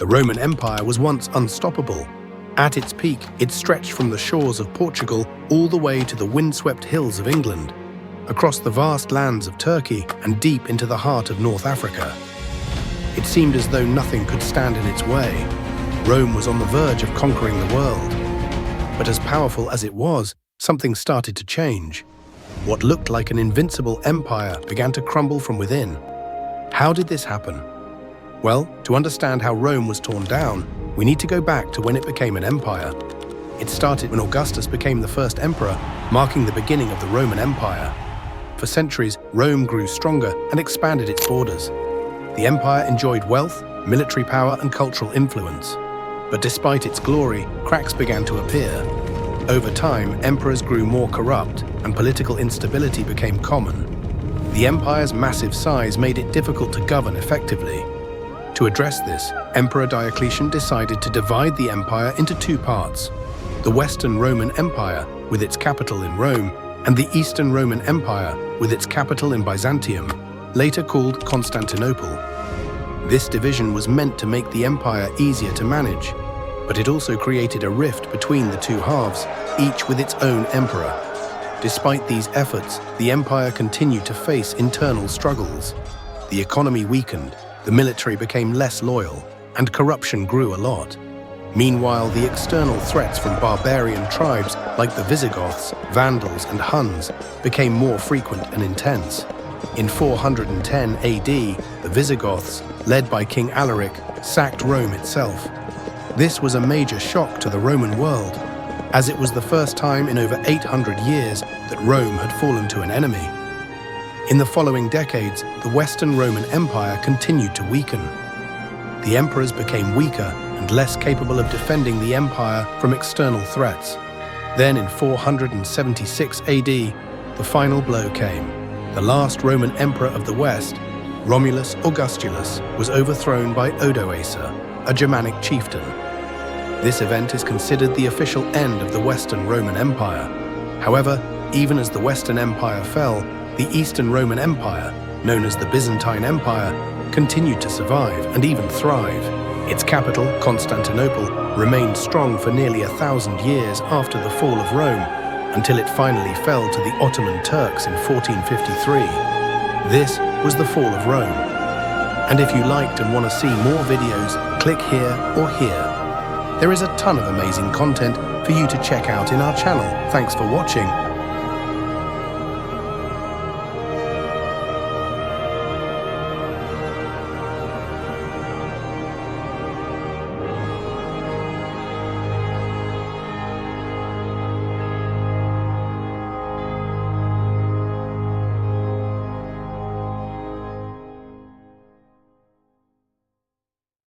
The Roman Empire was once unstoppable. At its peak, it stretched from the shores of Portugal all the way to the windswept hills of England, across the vast lands of Turkey and deep into the heart of North Africa. It seemed as though nothing could stand in its way. Rome was on the verge of conquering the world. But as powerful as it was, something started to change. What looked like an invincible empire began to crumble from within. How did this happen? Well, to understand how Rome was torn down, we need to go back to when it became an empire. It started when Augustus became the first emperor, marking the beginning of the Roman Empire. For centuries, Rome grew stronger and expanded its borders. The empire enjoyed wealth, military power, and cultural influence. But despite its glory, cracks began to appear. Over time, emperors grew more corrupt, and political instability became common. The empire's massive size made it difficult to govern effectively. To address this, Emperor Diocletian decided to divide the empire into two parts: the Western Roman Empire, with its capital in Rome, and the Eastern Roman Empire, with its capital in Byzantium, later called Constantinople. This division was meant to make the empire easier to manage, but it also created a rift between the two halves, each with its own emperor. Despite these efforts, the empire continued to face internal struggles. The economy weakened, the military became less loyal, and corruption grew a lot. Meanwhile, the external threats from barbarian tribes like the Visigoths, Vandals, and Huns became more frequent and intense. In 410 AD, the Visigoths, led by King Alaric, sacked Rome itself. This was a major shock to the Roman world, as it was the first time in over 800 years that Rome had fallen to an enemy. In the following decades, the Western Roman Empire continued to weaken. The emperors became weaker and less capable of defending the empire from external threats. Then in 476 AD, the final blow came. The last Roman emperor of the West, Romulus Augustulus, was overthrown by Odoacer, a Germanic chieftain. This event is considered the official end of the Western Roman Empire. However, even as the Western Empire fell, the Eastern Roman Empire, known as the Byzantine Empire, continued to survive and even thrive. Its capital, Constantinople, remained strong for nearly 1,000 years after the fall of Rome, until it finally fell to the Ottoman Turks in 1453. This was the fall of Rome. And if you liked and want to see more videos, click here or here. There is a ton of amazing content for you to check out in our channel. Thanks for watching.